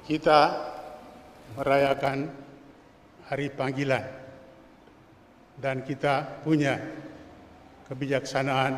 Kita merayakan hari panggilan dan kita punya kebijaksanaan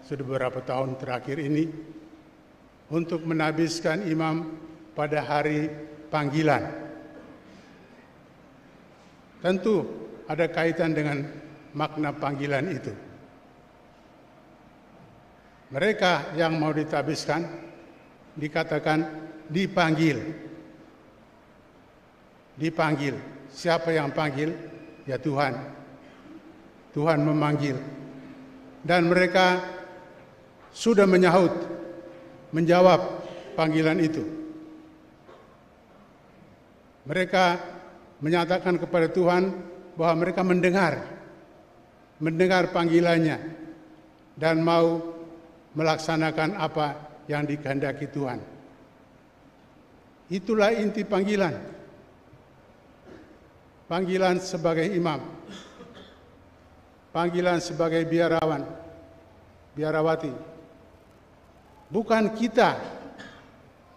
sudah beberapa tahun terakhir ini untuk menabiskan imam pada hari panggilan. Tentu ada kaitan dengan makna panggilan itu. Mereka yang mau ditabiskan dikatakan dipanggil. Dipanggil. Siapa yang panggil? Ya Tuhan. Tuhan memanggil. Dan mereka sudah menjawab panggilan itu. Mereka menyatakan kepada Tuhan bahwa mereka mendengar panggilannya dan mau melaksanakan apa yang dikehendaki Tuhan. Itulah inti panggilan. Panggilan sebagai imam, panggilan sebagai biarawan, biarawati. Bukan kita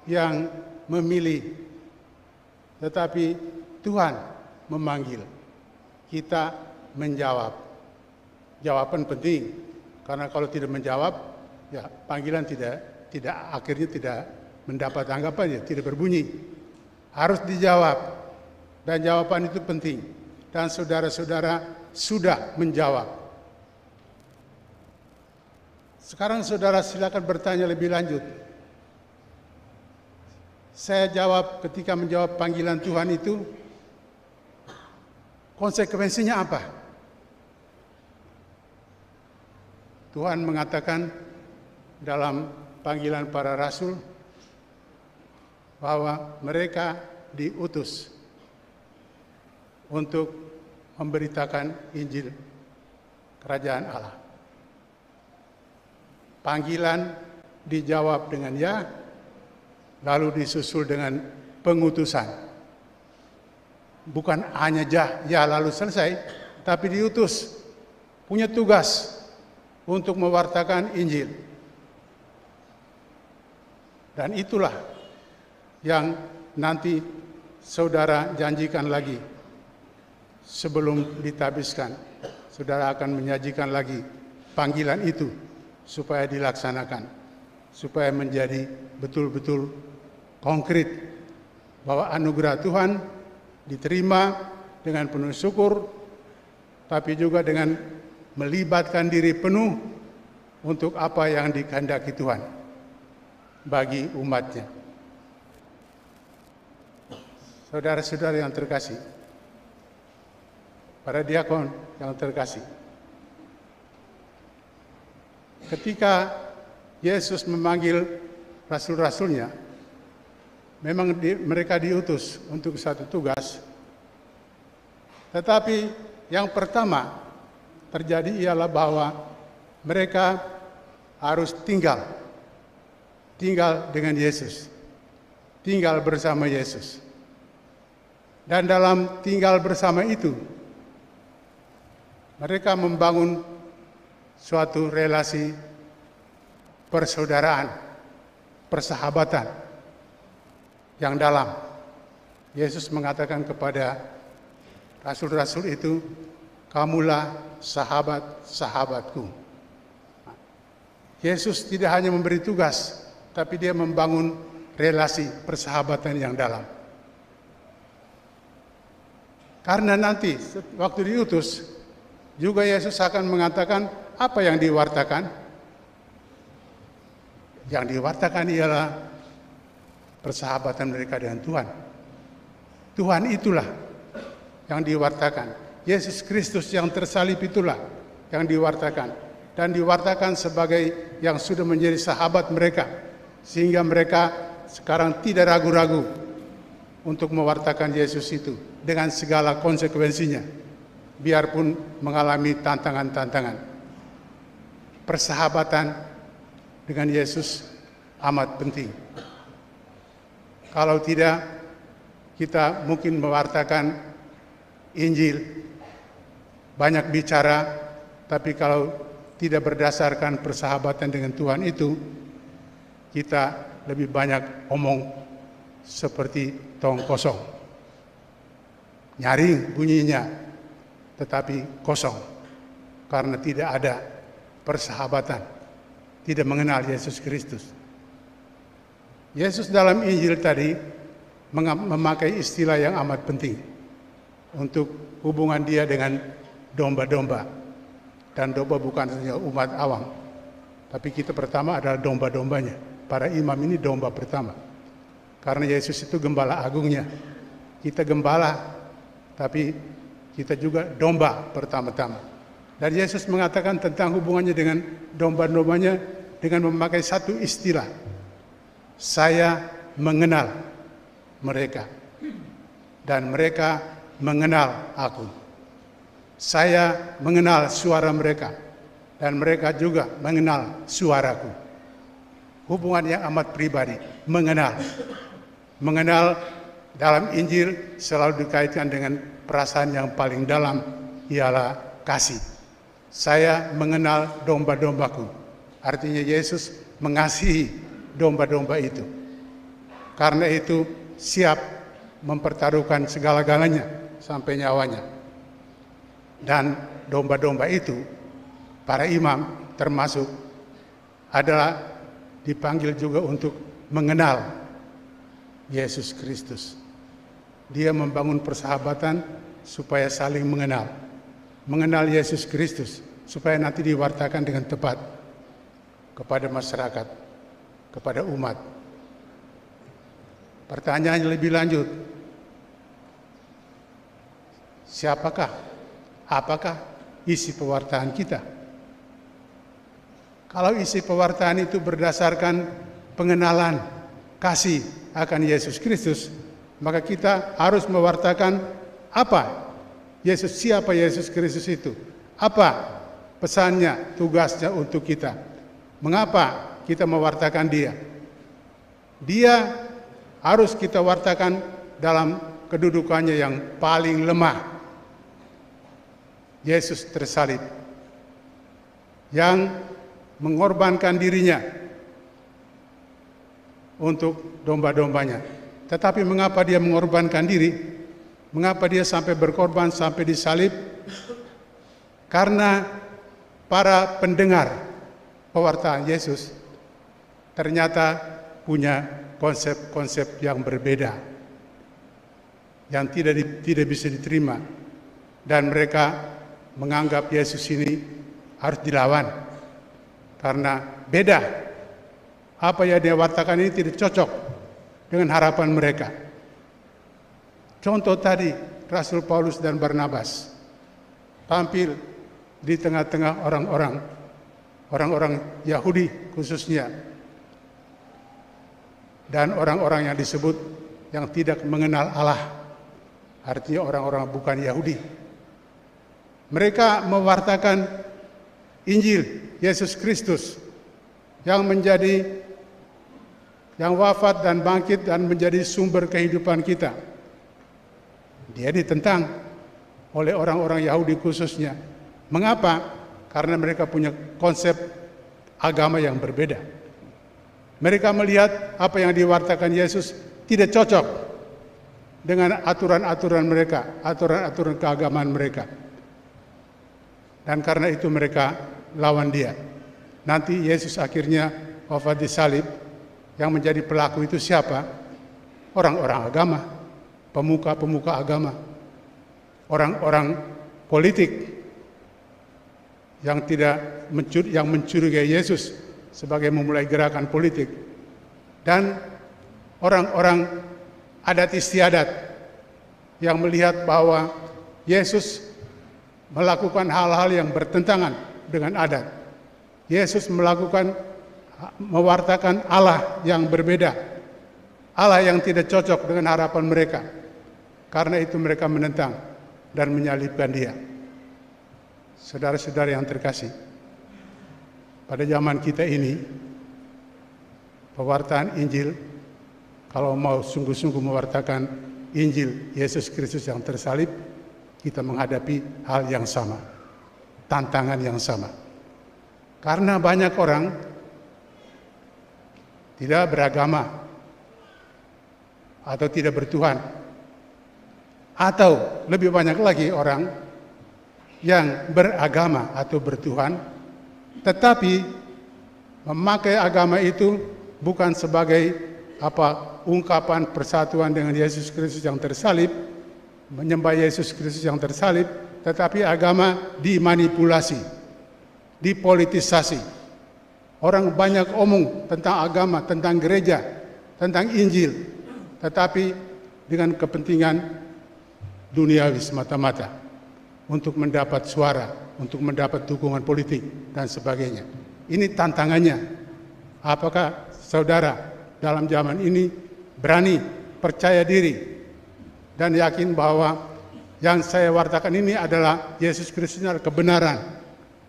yang memilih, tetapi Tuhan memanggil. Kita menjawab. Jawaban penting, karena kalau tidak menjawab, ya panggilan akhirnya tidak mendapat tanggapan, ya tidak berbunyi. Harus dijawab. Dan jawaban itu penting. Dan saudara-saudara sudah menjawab. Sekarang saudara silakan bertanya lebih lanjut. Saya jawab ketika menjawab panggilan Tuhan itu, konsekuensinya apa? Tuhan mengatakan dalam panggilan para rasul bahwa mereka diutus untuk memberitakan Injil Kerajaan Allah. Panggilan dijawab dengan ya, lalu disusul dengan pengutusan. Bukan hanya ya lalu selesai, tapi diutus, punya tugas untuk mewartakan Injil. Dan itulah yang nanti saudara janjikan lagi. Sebelum ditabiskan, saudara akan menyajikan lagi panggilan itu supaya dilaksanakan, supaya menjadi betul-betul konkret bahwa anugerah Tuhan diterima dengan penuh syukur, tapi juga dengan melibatkan diri penuh untuk apa yang dikehendaki Tuhan bagi umatnya. Saudara-saudara yang terkasih, para diakon yang terkasih, ketika Yesus memanggil rasul-rasulnya, memang mereka diutus untuk satu tugas. Tetapi yang pertama terjadi ialah bahwa mereka harus tinggal dengan Yesus, tinggal bersama Yesus. Dan dalam tinggal bersama itu, mereka membangun suatu relasi persaudaraan, persahabatan yang dalam. Yesus mengatakan kepada rasul-rasul itu, kamulah sahabat-sahabatku. Yesus tidak hanya memberi tugas, tapi dia membangun relasi persahabatan yang dalam. Karena nanti waktu diutus, juga Yesus akan mengatakan apa yang diwartakan. Yang diwartakan ialah persahabatan mereka dengan Tuhan. Tuhan itulah yang diwartakan. Yesus Kristus yang tersalib itulah yang diwartakan. Dan diwartakan sebagai yang sudah menjadi sahabat mereka. Sehingga mereka sekarang tidak ragu-ragu untuk mewartakan Yesus itu dengan segala konsekuensinya. Biarpun mengalami tantangan-tantangan. Persahabatan dengan Yesus amat penting. Kalau tidak, kita mungkin mewartakan Injil, banyak bicara, tapi kalau tidak berdasarkan persahabatan dengan Tuhan itu, kita lebih banyak omong seperti tong kosong. Nyaring bunyinya, tetapi kosong. Karena tidak ada persahabatan, tidak mengenal Yesus Kristus. Yesus dalam Injil tadi memakai istilah yang amat penting untuk hubungan dia dengan domba-domba. Dan domba bukan hanya umat awam, tapi kita pertama adalah domba-dombanya. Para imam ini domba pertama. Karena Yesus itu gembala agungnya. Kita gembala, tapi kita juga domba pertama-tama. Dan Yesus mengatakan tentang hubungannya dengan domba-dombanya dengan memakai satu istilah. Saya mengenal mereka, dan mereka mengenal aku. Saya mengenal suara mereka, dan mereka juga mengenal suaraku. Hubungan yang amat pribadi, mengenal. Mengenal dalam Injil selalu dikaitkan dengan perasaan yang paling dalam, ialah kasih. Saya mengenal domba-dombaku. Artinya Yesus mengasihi domba-domba itu. Karena itu siap mempertaruhkan segala-galanya sampai nyawanya. Dan domba-domba itu, para imam termasuk, adalah dipanggil juga untuk mengenal Yesus Kristus. Dia membangun persahabatan supaya saling mengenal. Mengenal Yesus Kristus supaya nanti diwartakan dengan tepat kepada masyarakat, kepada umat. Pertanyaan lebih lanjut, siapakah? Apakah isi pewartaan kita? Kalau isi pewartaan itu berdasarkan pengenalan kasih akan Yesus Kristus, maka kita harus mewartakan apa Yesus, siapa Yesus Kristus itu, apa pesannya, tugasnya untuk kita, mengapa kita mewartakan dia. Dia harus kita wartakan dalam kedudukannya yang paling lemah. Yesus tersalib, yang mengorbankan dirinya untuk domba-dombanya. Tetapi mengapa dia mengorbankan diri? Mengapa dia sampai berkorban, sampai disalib? Karena para pendengar pewartaan Yesus ternyata punya konsep-konsep yang berbeda, yang tidak bisa diterima, dan mereka menganggap Yesus ini harus dilawan karena beda. Apa yang dia wartakan ini tidak cocok dengan harapan mereka. Contoh tadi, Rasul Paulus dan Barnabas tampil di tengah-tengah orang-orang Yahudi khususnya, dan orang-orang yang disebut yang tidak mengenal Allah, artinya orang-orang bukan Yahudi. Mereka mewartakan Injil Yesus Kristus yang wafat dan bangkit dan menjadi sumber kehidupan kita. Dia ditentang oleh orang-orang Yahudi khususnya. Mengapa? Karena mereka punya konsep agama yang berbeda. Mereka melihat apa yang diwartakan Yesus tidak cocok dengan aturan-aturan mereka, aturan-aturan keagamaan mereka. Dan karena itu mereka lawan dia. Nanti Yesus akhirnya wafat disalib. Yang menjadi pelaku itu siapa? Orang-orang agama, pemuka-pemuka agama, orang-orang politik yang mencurigai Yesus sebagai memulai gerakan politik, dan orang-orang adat istiadat yang melihat bahwa Yesus melakukan hal-hal yang bertentangan dengan adat. Yesus mewartakan Allah yang berbeda, Allah yang tidak cocok dengan harapan mereka. Karena itu mereka menentang dan menyalibkan dia. Saudara-saudara yang terkasih, pada zaman kita ini, pewartaan Injil, kalau mau sungguh-sungguh mewartakan Injil Yesus Kristus yang tersalib, kita menghadapi hal yang sama, tantangan yang sama. Karena banyak orang tidak beragama atau tidak bertuhan. Atau lebih banyak lagi orang yang beragama atau bertuhan, tetapi memakai agama itu bukan sebagai ungkapan persatuan dengan Yesus Kristus yang tersalib, menyembah Yesus Kristus yang tersalib, tetapi agama dimanipulasi, dipolitisasi. Orang banyak omong tentang agama, tentang gereja, tentang Injil, tetapi dengan kepentingan duniawi semata-mata, untuk mendapat suara, untuk mendapat dukungan politik, dan sebagainya. Ini tantangannya. Apakah saudara dalam zaman ini berani, percaya diri, dan yakin bahwa yang saya wartakan ini adalah Yesus Kristus, adalah kebenaran,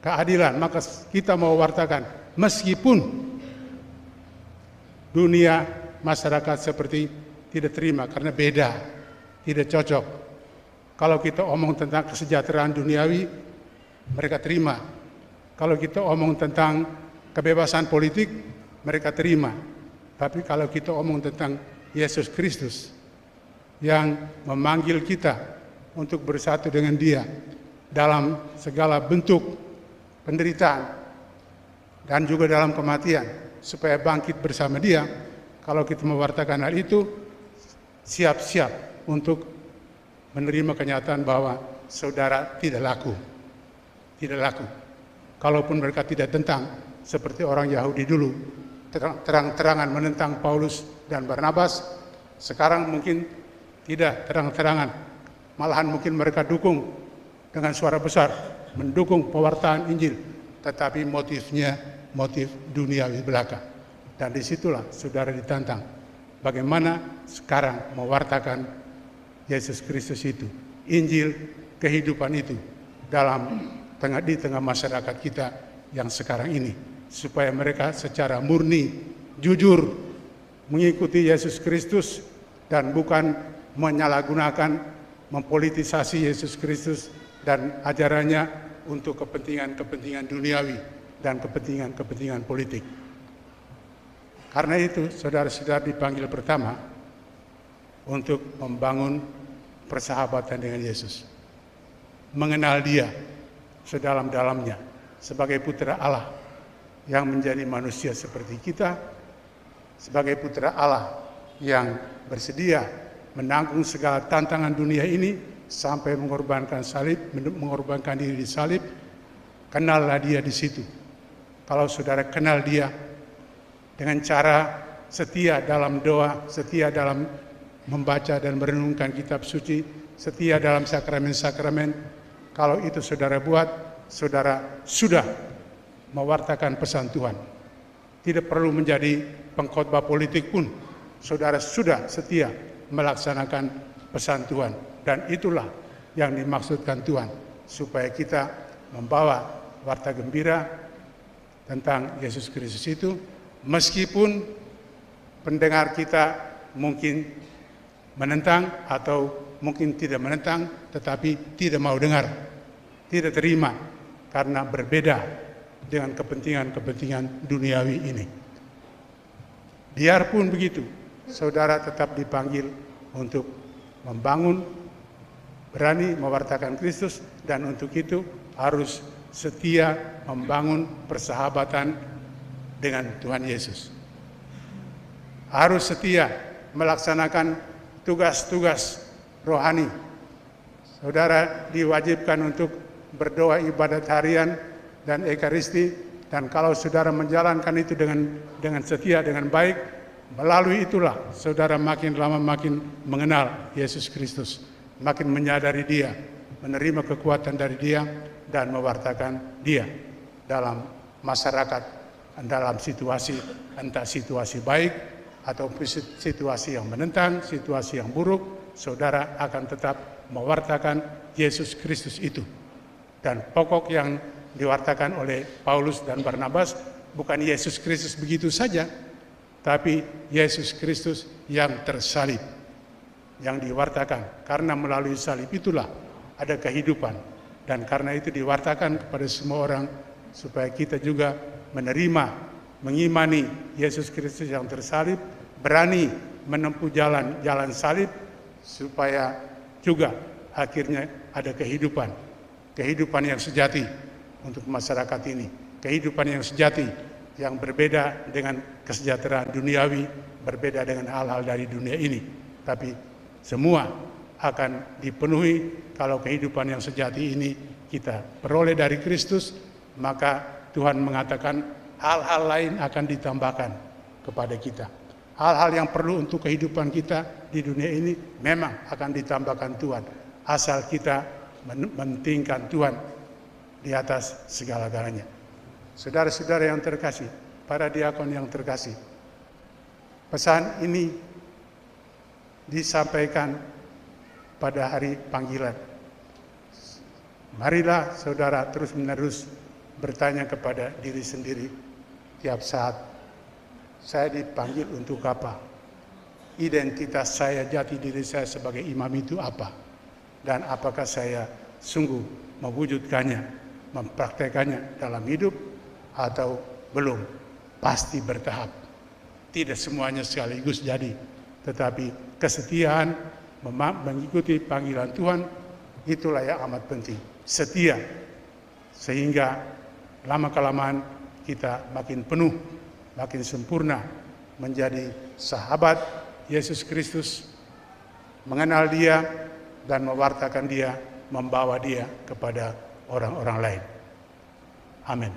keadilan, maka kita mau wartakan meskipun dunia, masyarakat seperti tidak terima karena beda, tidak cocok. Kalau kita omong tentang kesejahteraan duniawi, mereka terima. Kalau kita omong tentang kebebasan politik, mereka terima. Tapi kalau kita omong tentang Yesus Kristus yang memanggil kita untuk bersatu dengan Dia dalam segala bentuk penderitaan dan juga dalam kematian, supaya bangkit bersama Dia, kalau kita mewartakan hal itu, siap-siap untuk menerima kenyataan bahwa saudara tidak laku. Tidak laku. Kalaupun mereka tidak tentang, seperti orang Yahudi dulu, terang-terangan menentang Paulus dan Barnabas, sekarang mungkin tidak terang-terangan. Malahan mungkin mereka dukung dengan suara besar, mendukung pewartaan Injil, tetapi motifnya motif duniawi belaka. Dan disitulah saudara ditantang. Bagaimana sekarang mewartakan Yesus Kristus itu, Injil kehidupan itu di tengah masyarakat kita yang sekarang ini, supaya mereka secara murni, jujur mengikuti Yesus Kristus dan bukan menyalahgunakan, mempolitisasi Yesus Kristus dan ajarannya untuk kepentingan-kepentingan duniawi dan kepentingan-kepentingan politik. Karena itu, saudara-saudara dipanggil pertama untuk membangun persahabatan dengan Yesus, mengenal Dia sedalam-dalamnya sebagai putra Allah yang menjadi manusia seperti kita, sebagai putra Allah yang bersedia menanggung segala tantangan dunia ini sampai mengorbankan mengorbankan diri di salib. Kenallah Dia di situ. Kalau saudara kenal Dia dengan cara setia dalam doa, setia dalam membaca dan merenungkan kitab suci, setia dalam sakramen-sakramen, kalau itu saudara buat, saudara sudah mewartakan pesan Tuhan. Tidak perlu menjadi pengkhotbah politik pun, saudara sudah setia melaksanakan pesan Tuhan. Dan itulah yang dimaksudkan Tuhan, supaya kita membawa warta gembira tentang Yesus Kristus itu, meskipun pendengar kita mungkin menentang atau mungkin tidak menentang, tetapi tidak mau dengar, tidak terima karena berbeda dengan kepentingan-kepentingan duniawi ini. Biarpun begitu, saudara tetap dipanggil untuk membangun, berani mewartakan Kristus, dan untuk itu harus setia membangun persahabatan dengan Tuhan Yesus. Harus setia melaksanakan tugas-tugas rohani. Saudara diwajibkan untuk berdoa ibadat harian dan ekaristi, dan kalau saudara menjalankan itu dengan setia, dengan baik, melalui itulah saudara makin lama makin mengenal Yesus Kristus, makin menyadari Dia, menerima kekuatan dari Dia, dan mewartakan Dia dalam masyarakat, dalam situasi, entah situasi baik atau situasi yang menentang, situasi yang buruk, saudara akan tetap mewartakan Yesus Kristus itu. Dan pokok yang diwartakan oleh Paulus dan Barnabas bukan Yesus Kristus begitu saja, tapi Yesus Kristus yang tersalib, yang diwartakan. Karena melalui salib itulah ada kehidupan, dan karena itu diwartakan kepada semua orang, supaya kita juga menerima, mengimani Yesus Kristus yang tersalib, berani menempuh jalan salib supaya juga akhirnya ada kehidupan yang sejati untuk masyarakat ini, kehidupan yang sejati yang berbeda dengan kesejahteraan duniawi, berbeda dengan hal-hal dari dunia ini, tapi semua akan dipenuhi kalau kehidupan yang sejati ini kita peroleh dari Kristus. Maka Tuhan mengatakan hal-hal lain akan ditambahkan kepada kita. Hal-hal yang perlu untuk kehidupan kita di dunia ini memang akan ditambahkan Tuhan, asal kita mementingkan Tuhan di atas segala-galanya. Saudara-saudara yang terkasih, para diakon yang terkasih, pesan ini disampaikan pada hari panggilan. Marilah saudara terus-menerus bertanya kepada diri sendiri tiap saat, saya dipanggil untuk apa? Identitas saya, jati diri saya sebagai imam itu apa? Dan apakah saya sungguh mewujudkannya, mempraktekannya dalam hidup atau belum? Pasti bertahap. Tidak semuanya sekaligus jadi, tetapi kesetiaan mengikuti panggilan Tuhan itulah yang amat penting. Setia, sehingga lama-kelamaan kita makin penuh, makin sempurna menjadi sahabat Yesus Kristus, mengenal Dia dan mewartakan Dia, membawa Dia kepada orang-orang lain. Amin.